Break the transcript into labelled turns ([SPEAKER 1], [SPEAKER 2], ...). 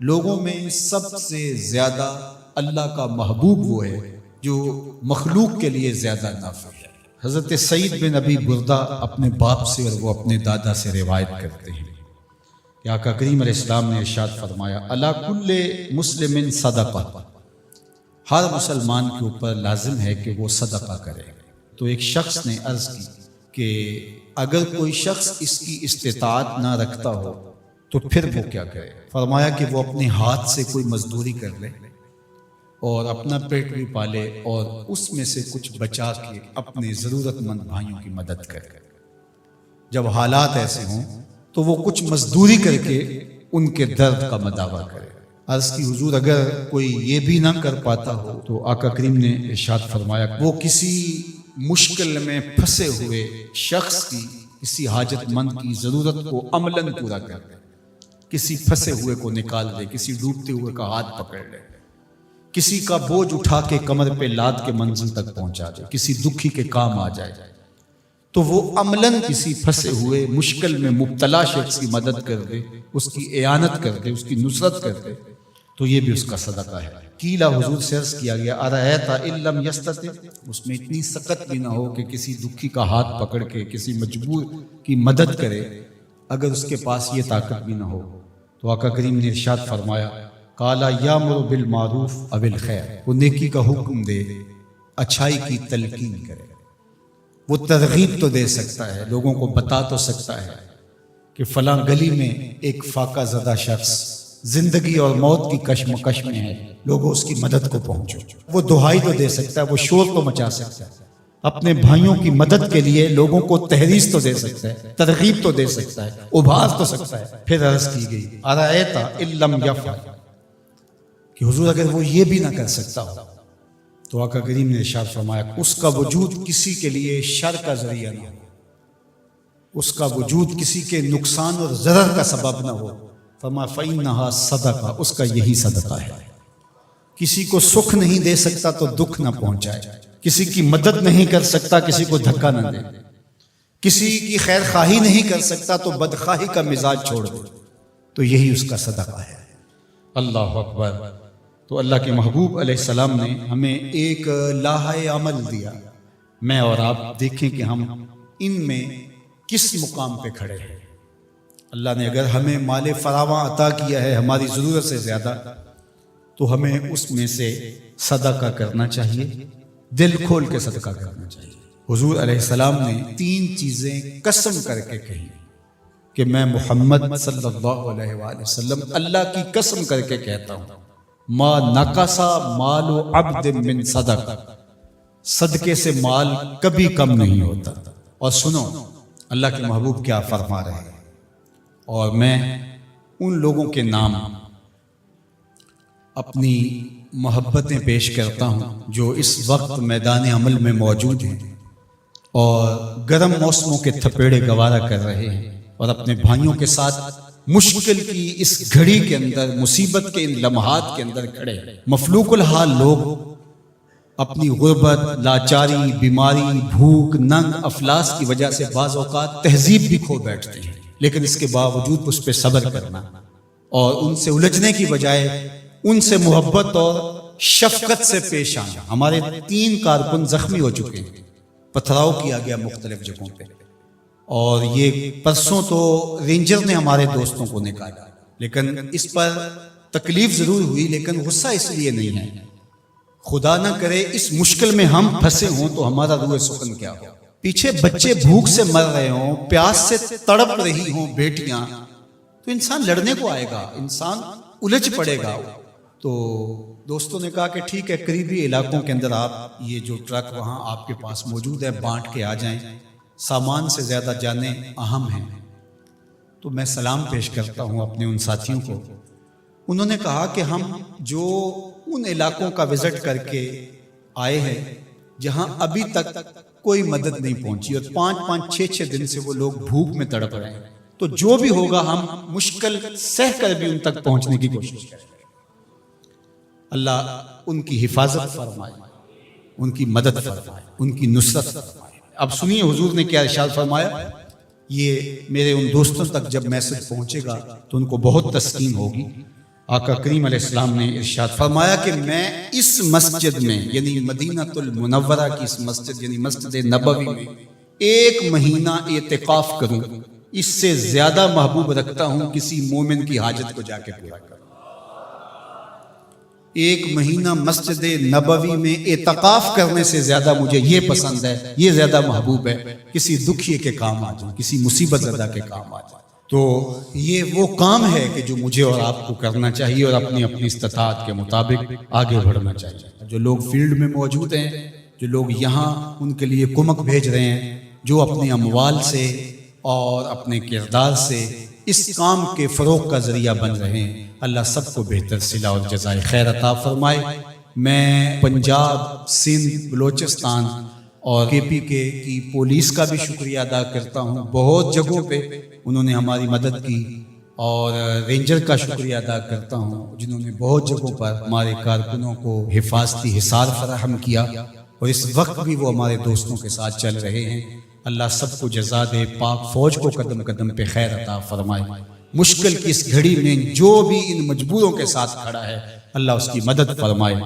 [SPEAKER 1] لوگوں میں سب سے زیادہ اللہ کا محبوب وہ ہے جو مخلوق کے لیے زیادہ نافع ہے۔ حضرت سعید بن ابی بردہ اپنے باپ سے اور وہ اپنے دادا سے روایت کرتے ہیں کہ آقا کریم علیہ السلام نے ارشاد فرمایا علی کل مسلم صدقہ، ہر مسلمان کے اوپر لازم ہے کہ وہ صدقہ کرے۔ تو ایک شخص نے عرض کی کہ اگر کوئی شخص اس کی استطاعت نہ رکھتا ہو تو پھر وہ کیا کرے؟ فرمایا کہ وہ اپنے ہاتھ سے کوئی مزدوری کر لے اور اپنا پیٹ بھی پالے اور اس میں سے کچھ بچا کے اپنے ضرورت مند بھائیوں کی مدد کرے۔ جب حالات ایسے ہوں تو وہ کچھ مزدوری کر کے ان کے درد کا مداوع کرے۔ عرض کی حضور اگر کوئی یہ بھی نہ کر پاتا ہو تو آقا کریم نے ارشاد فرمایا وہ کسی مشکل میں پھنسے ہوئے شخص کی، کسی حاجت مند کی ضرورت کو عملاً پورا کر دے، کسی پھنسے ہوئے کو نکال دے، کسی ڈوبتے ہوئے کا ہاتھ پکڑ لے، کسی کا بوجھ اٹھا کے کمر پہ لاد کے منزل تک پہنچا دے، کسی دکھی کے کام آ جائے تو وہ عملاً کسی پھنسے ہوئے مشکل میں مبتلا شخص کی مدد کر دے، اس کی اعانت کر دے، اس کی نصرت کر دے، تو یہ بھی اس کا صدقہ ہے۔ قیلا حضور سے عرض کیا گیا ارأیت ان لم یستطع، اس میں اتنی سخت بھی نہ ہو کہ کسی دکھی کا ہاتھ پکڑ کے کسی مجبور کی مدد کرے، اگر اس کے پاس یہ طاقت بھی نہ ہو تو آقا کریم نے ارشاد فرمایا قالا یامر بالمعروف او الخیر، وہ نیکی کا حکم دے، اچھائی کی تلقین کرے۔ وہ ترغیب تو دے سکتا ہے، لوگوں کو بتا تو سکتا ہے کہ فلاں گلی میں ایک فاقہ زدہ شخص زندگی اور موت کی کشمکش میں ہے، لوگوں اس کی مدد کو پہنچو۔ وہ دہائی تو دے سکتا ہے، وہ شور تو مچا سکتا ہے، اپنے بھائیوں کی مدد کے لیے لوگوں کو تحریض تو دے سکتا ہے، ترغیب تو دے سکتا ہے، ابھار تو سکتا ہے۔ پھر عرض کی گئی ارأیت ان لم یفعل، کہ حضور اگر وہ یہ بھی نہ کر سکتا ہو تو آقا کریم نے ارشاد فرمایا اس کا وجود کسی کے لیے شر کا ذریعہ نہ ہو، اس کا وجود کسی کے نقصان اور ضرر کا سبب نہ ہو، فرمایا فإنہا صدقہ، اس کا یہی صدقہ ہے۔ کسی کو سکھ نہیں دے سکتا تو دکھ نہ پہنچائے، کسی کی مدد نہیں کر سکتا کسی کو دھکا نہ دے، کسی کی خیر خواہی نہیں کر سکتا تو بدخواہی کا مزاج چھوڑ دے، تو یہی اس کا صدقہ ہے۔ اللہ اکبر۔ تو اللہ کے محبوب علیہ السلام نے ہمیں ایک لاحہ عمل دیا، میں اور آپ دیکھیں کہ ہم ان میں کس مقام پہ کھڑے ہیں۔ اللہ نے اگر ہمیں مال فراواں عطا کیا ہے ہماری ضرورت سے زیادہ تو ہمیں اس میں سے صدقہ کرنا چاہیے، دل کھول کے صدقہ کرنا چاہیے۔ حضور علیہ السلام نے 3 چیزیں قسم کر کے کہی کہ میں محمد صلی اللہ علیہ وآلہ وسلم اللہ کی قسم کر کے کہتا ہوں ما نقصا مال عبد من صدقہ، صدقے سے مال کبھی کم نہیں ہوتا۔ اور سنو اللہ کے محبوب کیا فرما رہے ہیں، اور میں ان لوگوں کے نام اپنی محبتیں پیش کرتا ہوں جو اس وقت میدان عمل میں موجود ہیں اور گرم موسموں کے تھپیڑے گوارا کر رہے ہیں اور اپنے بھائیوں کے ساتھ مشکل کی اس گھڑی کے اندر، مصیبت کے ان لمحات کے اندر کھڑے ہیں۔ مفلوق الحال لوگ اپنی غربت، لاچاری، بیماری، بھوک، ننگ، افلاس کی وجہ سے بعض اوقات تہذیب بھی کھو بیٹھتے ہیں، لیکن اس کے باوجود اس پہ صبر کرنا اور ان سے الجھنے کی بجائے ان سے محبت اور شفقت سے پیش آنا۔ ہمارے 3 کارکن زخمی ہو چکے ہیں، پتھراؤ کیا گیا مختلف جگہوں پہ، اور یہ پرسوں تو رینجر نے ہمارے دوستوں کو نکالا، لیکن اس پر تکلیف ضرور ہوئی، لیکن غصہ اس لیے نہیں ہے، خدا نہ کرے اس مشکل میں ہم پھنسے ہوں تو ہمارا روح سکن کیا ہو۔ پیچھے بچے بھوک سے مر رہے ہوں، پیاس سے تڑپ رہی ہوں بیٹیاں، تو انسان لڑنے کو آئے گا، انسان الجھ پڑے گا۔ تو دوستوں نے کہا کہ ٹھیک ہے، قریبی علاقوں کے اندر آپ یہ جو ٹرک وہاں آپ کے پاس موجود ہے بانٹ کے آ جائیں، سامان سے زیادہ جانیں اہم ہیں۔ تو میں سلام پیش کرتا ہوں اپنے ان ساتھیوں کو۔ انہوں نے کہا کہ ہم جو ان علاقوں کا وزٹ کر کے آئے ہیں جہاں ابھی تک کوئی مدد نہیں پہنچی اور 5-5 6-6 دن سے وہ لوگ بھوک میں تڑپ رہے ہیں، تو جو بھی ہوگا ہم مشکل سہ کر بھی ان تک پہنچنے کی کوشش کریں۔ اللہ ان کی حفاظت فرمائے، ان کی مدد فرمائے، ان کی نصرت فرمائے۔ اب سنیے حضور نے کیا ارشاد فرمایا، یہ میرے ان دوستوں تک جب میسج پہنچے گا تو ان کو بہت تسکین ہوگی آقا کریم علیہ السلام نے ارشاد فرمایا کہ میں اس مسجد میں یعنی مدینہ المنورہ کی اس مسجد یعنی مسجد نبوی میں 1 مہینہ اعتکاف کروں، اس سے زیادہ محبوب رکھتا ہوں کسی مومن کی حاجت کو جا کے پورا کروں۔ 1 مہینہ مسجد نبوی میں اعتکاف کرنے سے زیادہ مجھے یہ پسند ہے، یہ زیادہ محبوب ہے کسی دکھیے کے کام آ جائیں، کسی مصیبت زدہ کے کام آ جائیں۔ تو یہ وہ کام ہے کہ جو مجھے اور آپ کو کرنا چاہیے اور اپنی استطاعت کے مطابق آگے بڑھنا چاہیے۔ جو لوگ فیلڈ میں موجود ہیں، جو لوگ یہاں ان کے لیے کمک بھیج رہے ہیں، جو اپنے اموال سے اور اپنے کردار سے اس کام کے فروغ کا ذریعہ بن رہے ہیں، اللہ سب کو بہتر صلہ اور جزائے خیر عطا فرمائے۔ میں پنجاب، سندھ، بلوچستان اور KPK کی پولیس کا بھی شکریہ ادا کرتا ہوں، بہت جگہوں پہ انہوں نے ہماری مدد کی، اور رینجر کا شکریہ ادا کرتا ہوں جنہوں نے بہت جگہوں پر ہمارے کارکنوں کو حفاظتی حصار فراہم کیا، اور اس وقت بھی وہ ہمارے دوستوں کے ساتھ چل رہے ہیں۔ اللہ سب کو جزا دے، پاک فوج کو قدم قدم پہ خیر عطا فرمائے۔ مشکل کی اس گھڑی میں جو بھی ان مجبوروں کے ساتھ کھڑا ہے، اللہ اس کی مدد فرمائے۔